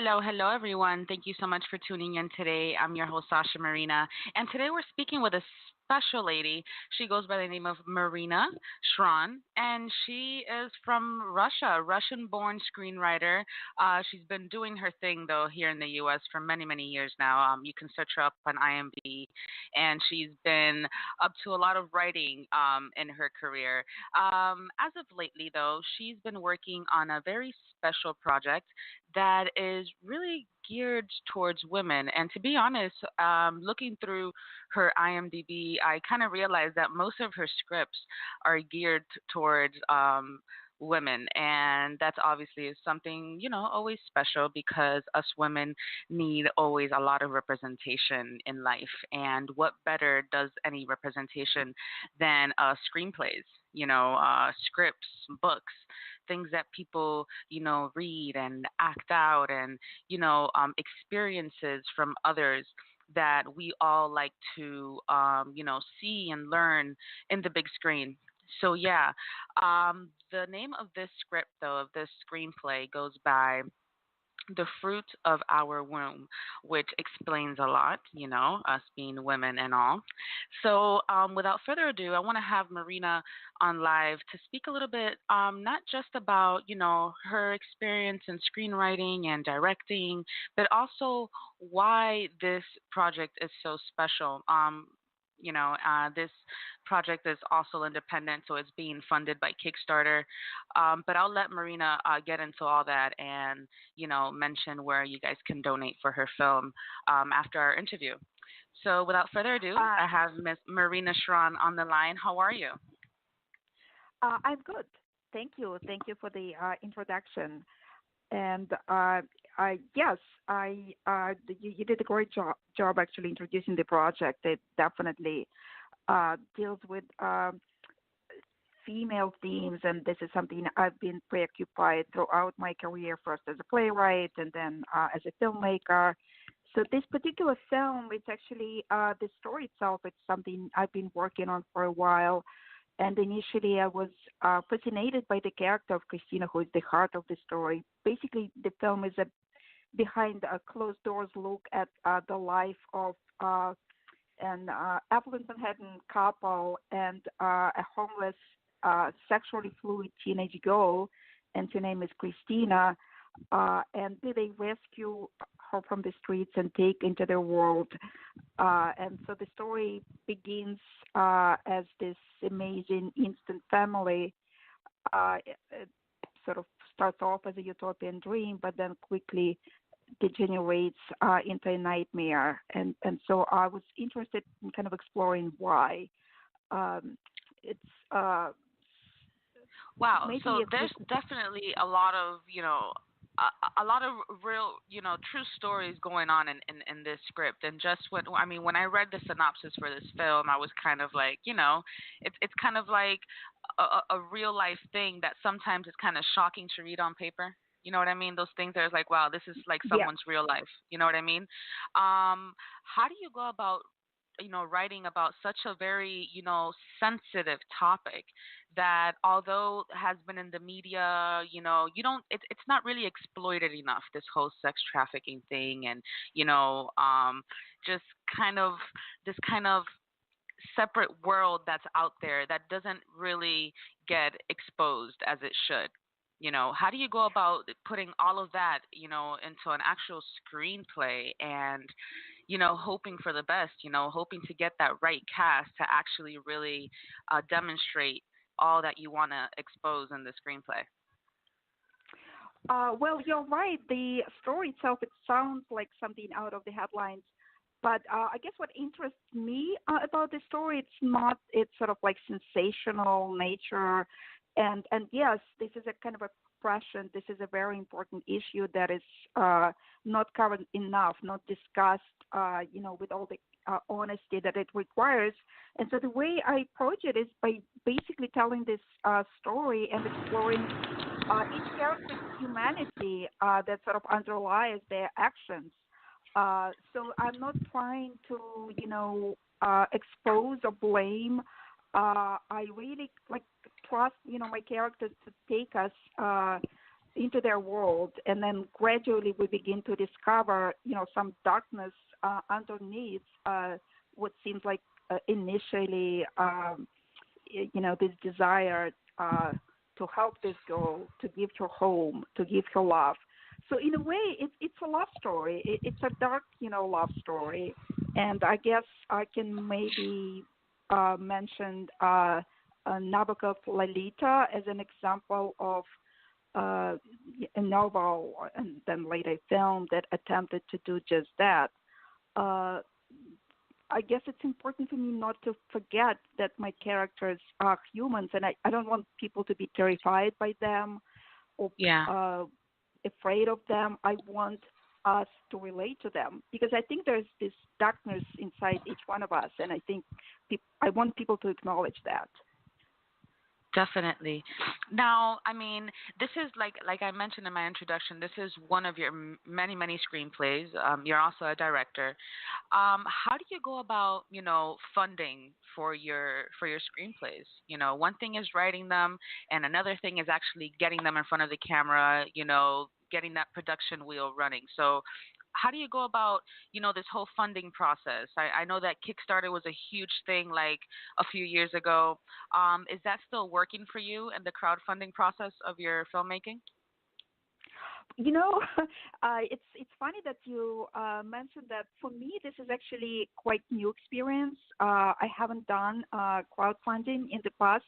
Hello, hello, everyone. Thank you so much for tuning in today. I'm your host, Sasha Marina, and today we're speaking with a special lady. She goes by the name of Marina Shron, and she is from Russia, Russian-born screenwriter. She's been doing her thing, though, here in the U.S. for many, many years now. You can search her up on IMDb, and she's been up to a lot of writing in her career. As of lately, though, she's been working on a very special project that is really geared towards women. And to be honest, looking through her IMDb, I kind of realized that most of her scripts are geared towards women. And that's obviously something, always special because us women need always a lot of representation in life. And what better does any representation than screenplays, scripts, books, things that people, read and act out and, experiences from others that we all like to, see and learn in the big screen. So, yeah, the name of this script, though, of this screenplay goes by The Fruit of Our Womb, which explains a lot, us being women and all. So, without further ado, I want to have Marina on live to speak a little bit, not just about, her experience in screenwriting and directing, but also why this project is so special. This project is also independent, so it's being funded by Kickstarter. But I'll let Marina get into all that and, mention where you guys can donate for her film after our interview. So without further ado, I have Miss Marina Shron on the line. How are you? I'm good. Thank you. Thank you for the introduction. And yes, you did a great job actually introducing the project. It definitely deals with female themes, and this is something I've been preoccupied throughout my career, first as a playwright and then as a filmmaker. So this particular film, it's actually the story itself. It's something I've been working on for a while. And initially, I was fascinated by the character of Christina, who is the heart of the story. Basically, the film is a behind a closed doors look at the life of an affluent Manhattan couple and a homeless, sexually fluid teenage girl, and her name is Christina. And they rescue her from the streets and take into their world. And so the story begins as this amazing instant family. It sort of starts off as a utopian dream, but then quickly degenerates into a nightmare. And so I was interested in kind of exploring why. It's Wow. So there's definitely a lot of, a lot of real, true stories going on in this script. And just when I read the synopsis for this film, I was kind of like, it's kind of like a real life thing that sometimes it's kind of shocking to read on paper. You know what I mean? Those things that is like, wow, this is like someone's real life. You know what I mean? How do you go about writing about such a very, sensitive topic that although has been in the media, it's not really exploited enough, this whole sex trafficking thing and, just kind of this kind of separate world that's out there that doesn't really get exposed as it should. How do you go about putting all of that, into an actual screenplay and, hoping for the best, hoping to get that right cast to actually really demonstrate all that you want to expose in the screenplay? Well, you're right. The story itself, it sounds like something out of the headlines. But I guess what interests me about the story, it's not its sort of like sensational nature. And yes, this is a kind of oppression. This is a very important issue that is not covered enough, not discussed, with all the honesty that it requires. And so the way I approach it is by basically telling this story and exploring each character's humanity that sort of underlies their actions. So I'm not trying to, expose or blame. I really trust, my characters to take us into their world, and then gradually we begin to discover, some darkness underneath what seems like initially, this desire to help this girl, to give her home, to give her love. So in a way, it's a love story. It's a dark, love story, and I guess I can maybe mention Nabokov Lolita as an example of a novel and then later a film that attempted to do just that. Uh, I guess it's important for me not to forget that my characters are humans, and I don't want people to be terrified by them or Yeah. afraid of them. I want us to relate to them because I think there's this darkness inside each one of us, and I think I want people to acknowledge that. Definitely. Now, I mean, this is like I mentioned in my introduction. This is one of your many many screenplays. You're also a director. How do you go about funding for your screenplays? One thing is writing them, and another thing is actually getting them in front of the camera. Getting that production wheel running. So, how do you go about this whole funding process? I know that Kickstarter was a huge thing like a few years ago. Is that still working for you in the crowdfunding process of your filmmaking? You know, it's funny that you mentioned that. For me, this is actually quite new experience. I haven't done crowdfunding in the past.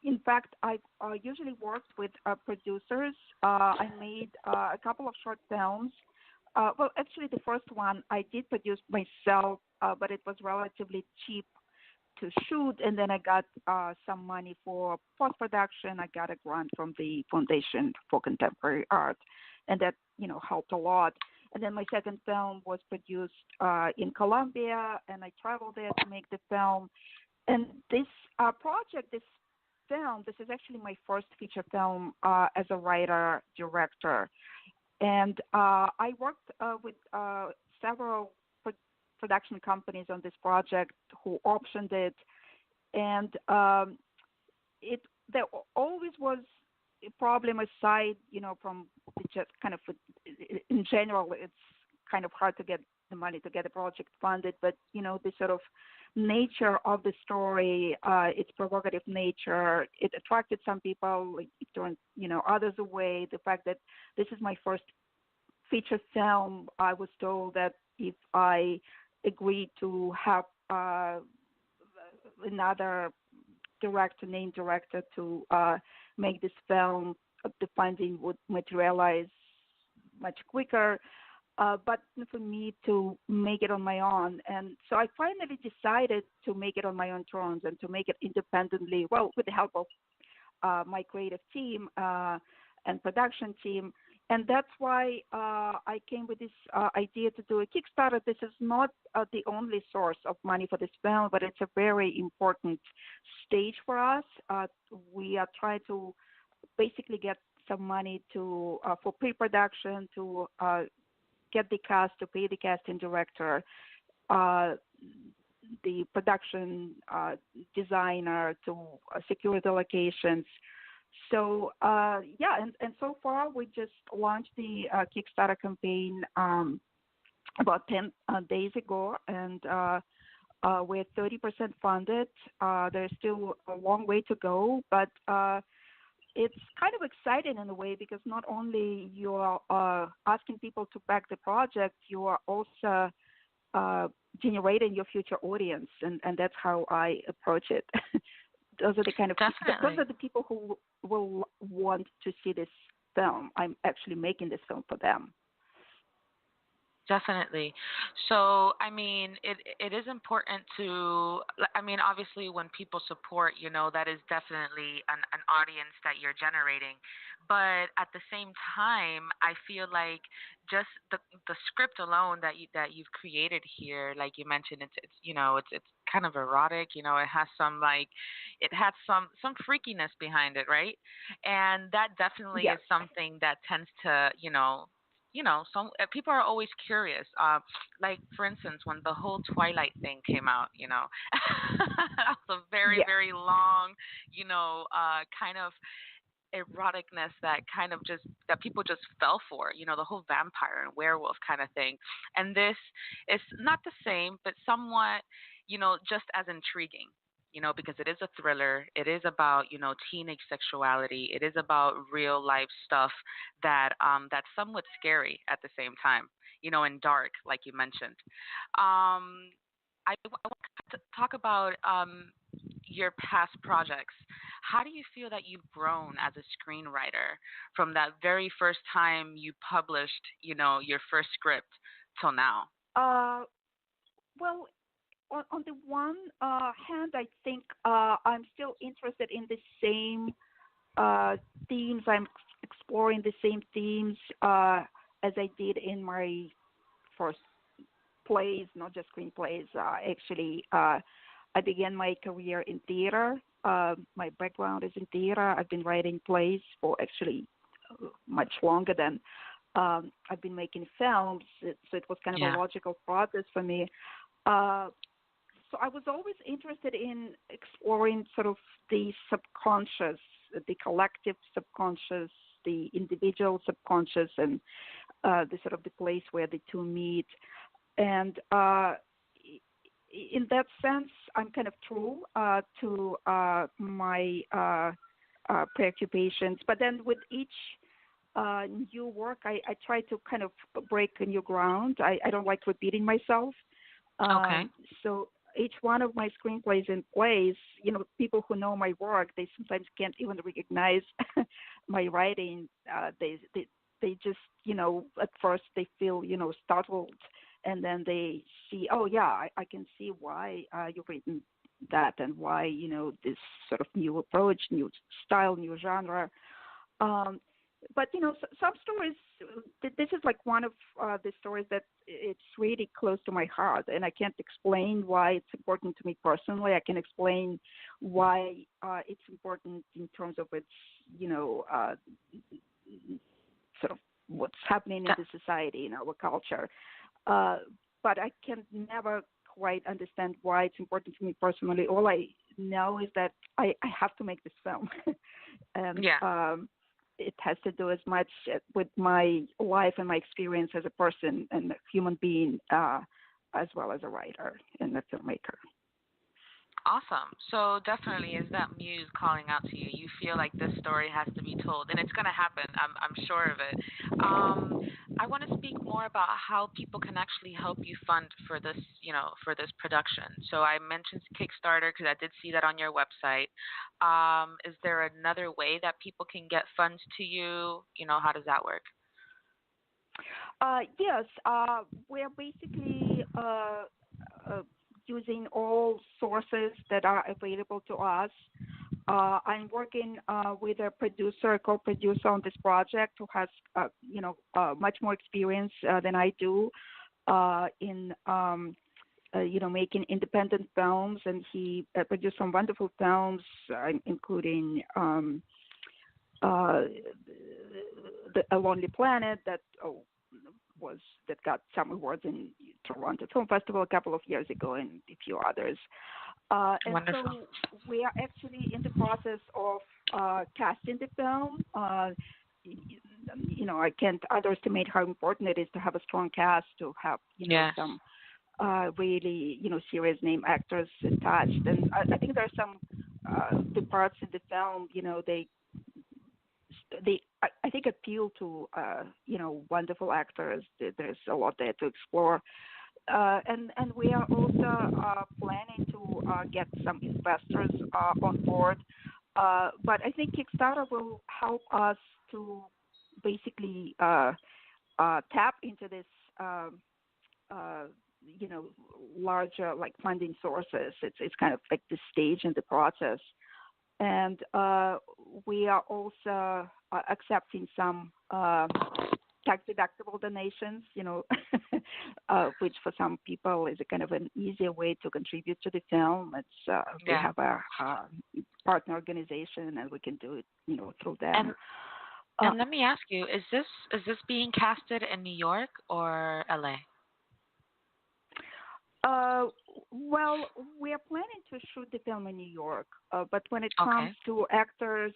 In fact, I usually worked with producers. I made a couple of short films. Well, actually, the first one I did produce myself, but it was relatively cheap to shoot, and then I got some money for post production. I got a grant from the Foundation for Contemporary Art, and that helped a lot. And then my second film was produced in Colombia, and I traveled there to make the film. And this project, this film, this is actually my first feature film as a writer director. And I worked with several production companies on this project who optioned it, and it there always was a problem aside, from just kind of in general, it's kind of hard to get the money to get a project funded, but the sort of nature of the story, its provocative nature, it attracted some people, it turned others away. The fact that this is my first feature film, I was told that if I agreed to have another named director to make this film, the funding would materialize much quicker. But for me to make it on my own. And so I finally decided to make it on my own terms and to make it independently, well, with the help of my creative team and production team. And that's why I came with this idea to do a Kickstarter. This is not the only source of money for this film, but it's a very important stage for us. We are trying to basically get some money to for pre-production, to get the cast, to pay the casting director, the production designer, to secure the locations. So and so far we just launched the Kickstarter campaign about 10 days ago, and we're 30% funded. There's still a long way to go, but it's kind of exciting in a way because not only you are asking people to back the project, you are also generating your future audience, and that's how I approach it. Those are the kind of Definitely. those are the people who will want to see this film. I'm actually making this film for them. Definitely. So, I mean, it is important to, I mean, obviously when people support, that is definitely an audience that you're generating. But at the same time, I feel like just the script alone that you've created here, like you mentioned, it's kind of erotic, it has it has some freakiness behind it, right? And that definitely Yeah. is something that tends to, some people are always curious. Like for instance, when the whole Twilight thing came out, that was a very Yeah. very long, kind of eroticness that kind of just that people just fell for, the whole vampire and werewolf kind of thing. And this is not the same, but somewhat, just as intriguing. Because it is a thriller. It is about, teenage sexuality. It is about real life stuff that's somewhat scary at the same time, and dark, like you mentioned. I want to talk about your past projects. How do you feel that you've grown as a screenwriter from that very first time you published, your first script till now? Uh, well, on the one hand, I think I'm still interested in the same themes. I'm exploring the same themes as I did in my first plays, not just screenplays. Actually, I began my career in theater. My background is in theater. I've been writing plays for actually much longer than I've been making films. So it was kind of a Yeah. logical process for me. Uh, so I was always interested in exploring sort of the subconscious, the collective subconscious, the individual subconscious, and the sort of the place where the two meet. And in that sense, I'm kind of true to my preoccupations. But then with each new work, I try to kind of break new ground. I don't like repeating myself. Okay. So each one of my screenplays and plays, people who know my work, they sometimes can't even recognize my writing. They just, at first they feel, startled, and then they see, oh yeah, I can see why you've written that, and why, this sort of new approach, new style, new genre. But some stories. This is like one of the stories that it's really close to my heart, and I can't explain why it's important to me personally. I can explain why it's important in terms of its, sort of what's happening in That, the society, in our culture. But I can never quite understand why it's important to me personally. All I know is that I have to make this film, and yeah. it has to do as much with my life and my experience as a person and a human being, as well as a writer and a filmmaker. Awesome. So definitely is that muse calling out to you. You feel like this story has to be told, and it's going to happen. I'm sure of it. I want to speak more about how people can actually help you fund for this, for this production. So I mentioned Kickstarter because I did see that on your website. Is there another way that people can get funds to you? How does that work? Yes, we're basically using all sources that are available to us. I'm working with a producer, co-producer on this project who has, much more experience than I do in, making independent films, and he produced some wonderful films, including A Lonely Planet that got some awards in Toronto Film Festival a couple of years ago, and a few others. And Wonderful. so we are actually in the process of casting the film. I can't underestimate how important it is to have a strong cast, to have Yes. some really serious name actors attached. And I think there are some the parts in the film, they I think appeal to wonderful actors. There's a lot there to explore, and we are also planning to get some investors on board. But I think Kickstarter will help us to basically tap into this. Uh, Larger like funding sources. It's kind of like the stage in the process, and we are also accepting some tax-deductible donations, which for some people is a kind of an easier way to contribute to the film. It's we Yeah. have a partner organization, and we can do it, through them. And Uh, and let me ask you, is this being casted in New York or LA? Uh, well, we are planning to shoot the film in New York, but when it comes Okay. to actors,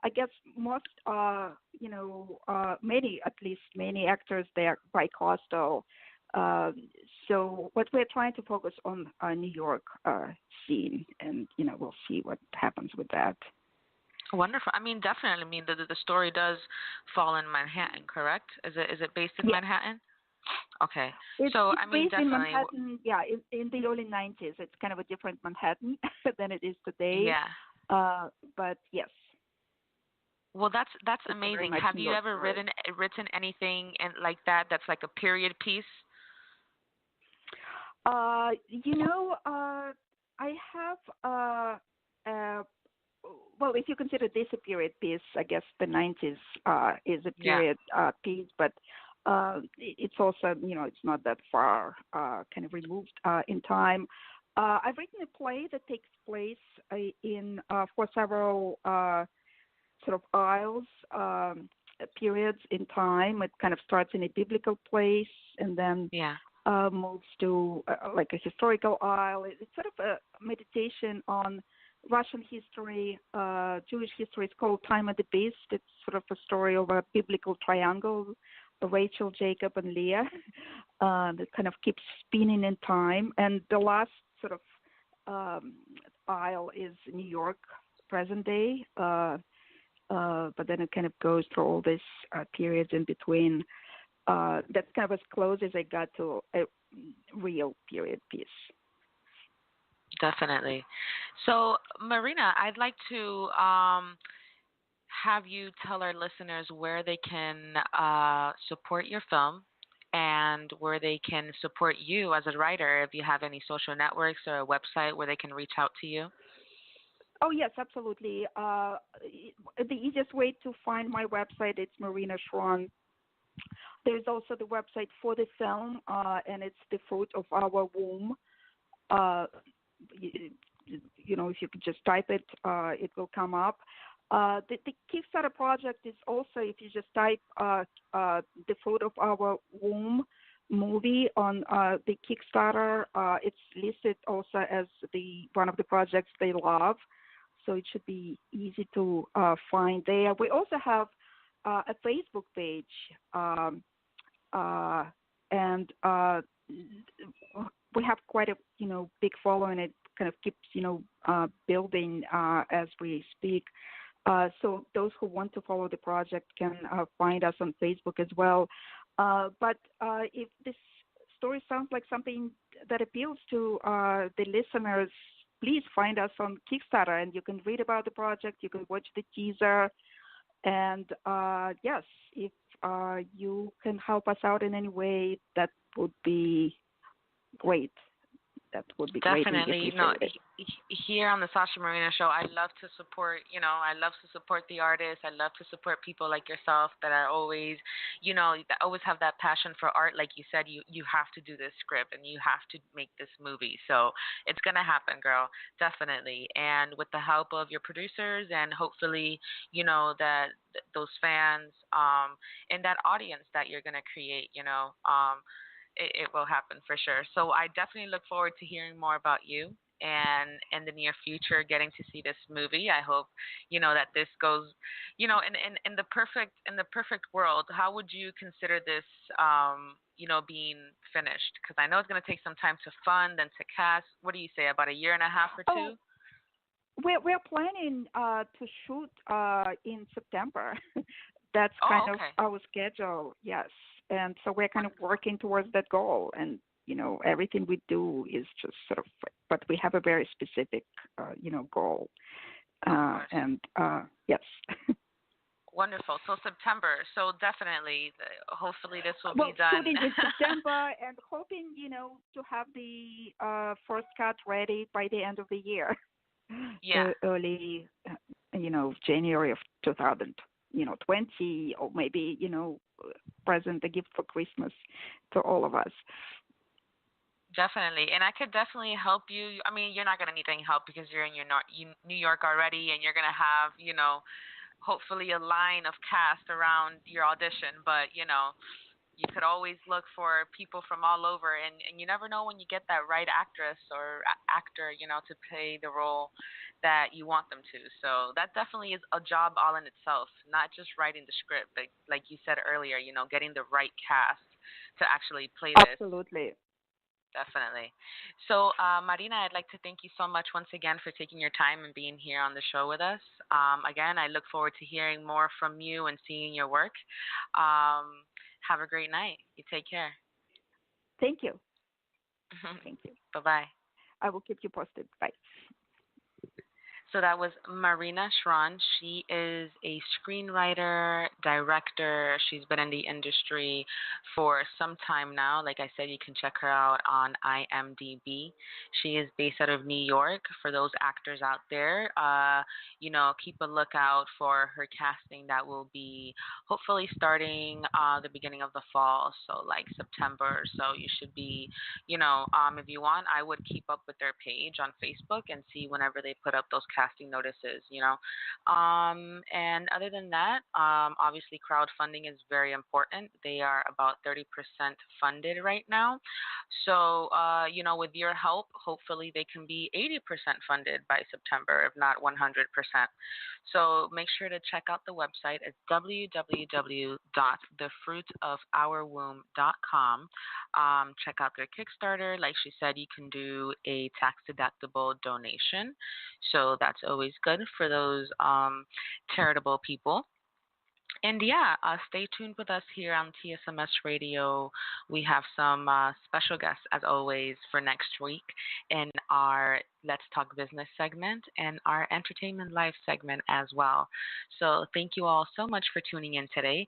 I guess most, many, at least many actors, they're bi-coastal. Uh, so what we're trying to focus on New York scene, and we'll see what happens with that. Wonderful. I mean, definitely. I mean, the story does fall in Manhattan, correct? Is it based in Yeah, Manhattan? Okay. it's So, it's I mean, based in definitely. Manhattan. Yeah, in the early 90s. It's kind of a different Manhattan than it is today. Yeah. But yes, Well, that's it's a very amazing. much Have New you York ever story. written anything and like that that's like a period piece? I have uh, well, if you consider this a period piece, I guess the 90s is a Yeah. period piece, but it's also, it's not that far kind of removed in time. I've written a play that takes place in for several sort of aisles, periods in time. It kind of starts in a biblical place and then Yeah. moves to like a historical aisle. It's sort of a meditation on Russian history, Jewish history. It's called Time of the Beast. It's sort of a story of a biblical triangle, Rachel, Jacob, and Leah, that kind of keeps spinning in time. And the last sort of aisle is New York, present day. But then it kind of goes through all these periods in between. That's kind of as close as I got to a real period piece. Definitely. So, Marina, I'd like to have you tell our listeners where they can support your film and where they can support you as a writer, if you have any social networks or a website where they can reach out to you. Oh yes, absolutely. The easiest way to find my website is Marina Shron. There's also the website for the film, and it's The Fruit of Our Womb. Uh, if you could just type it, it will come up. The Kickstarter project is also, if you just type The Fruit of Our Womb movie on the Kickstarter, it's listed also as the one of the projects they love. So it should be easy to find there. We also have a Facebook page, and we have quite a big following. It kind of keeps building as we speak. So those who want to follow the project can find us on Facebook as well. But if this story sounds like something that appeals to the listeners, please find us on Kickstarter, and you can read about the project. You can watch the teaser, and yes, if you can help us out in any way, that would be great. That would be greatly Definitely. appreciated. Here on the Sasha Marina Show, I love to support, I love to support the artists. I love to support people like yourself that are always, that always have that passion for art. Like you said, you have to do this script and you have to make this movie. So it's going to happen, girl. Definitely. And with the help of your producers and hopefully, that those fans and that audience that you're going to create, it will happen for sure. So I definitely look forward to hearing more about you and in the near future getting to see this movie. I hope, that this goes, in the perfect world, how would you consider this being finished? Because I know it's going to take some time to fund and to cast. What do you say, about a year and a half or Oh, two? we're planning to shoot in September. That's kind Oh, of okay. our schedule, yes. And so we're kind of working towards that goal. And everything we do is just sort of, but we have a very specific, goal. Of course. And yes. Wonderful. So September. So definitely, hopefully this will Well, be done. shooting in September and hoping, to have the first cut ready by the end of the year, Yeah. early, January of 2020, or maybe, present a gift for Christmas to all of us. Definitely. And I could definitely help you. I mean, you're not going to need any help because you're in New York already, and you're going to have, hopefully a line of cast around your audition. But, you could always look for people from all over, and you never know when you get that right actress or actor, to play the role that you want them to. So that definitely is a job all in itself, not just writing the script, but like you said earlier, getting the right cast to actually play this. Absolutely. Definitely. So, Marina, I'd like to thank you so much once again for taking your time and being here on the show with us. Again, I look forward to hearing more from you and seeing your work. Um, have a great night. You take care. Thank you. Thank you. Bye bye. I will keep you posted. Bye. So that was Marina Shron. She is a screenwriter, director. She's been in the industry for some time now. Like I said, you can check her out on IMDb. She is based out of New York. For those actors out there, keep a lookout for her casting that will be hopefully starting the beginning of the fall, so like September. So you should be if you want, I would keep up with their page on Facebook and see whenever they put up those casting notices. And other than that, obviously crowdfunding is very important. They are about 30% funded right now. So, with your help, hopefully they can be 80% funded by September, if not 100%. So make sure to check out the website. It's www.thefruitofourwomb.com. Check out their Kickstarter. Like she said, you can do a tax deductible donation. So that's always good for those charitable people. And yeah, stay tuned with us here on TSMS Radio. We have some special guests, as always, for next week in our Let's Talk Business segment and our Entertainment Live segment as well. So thank you all so much for tuning in today.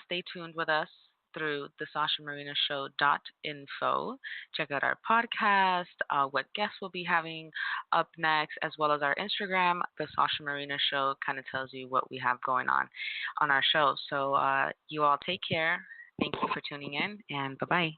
Stay tuned with us through the SashaMarinaShow.info. Check out our podcast, what guests we'll be having up next, as well as our Instagram. The Sasha Marina Show kind of tells you what we have going on our show. So you all take care. Thank you for tuning in, and bye-bye.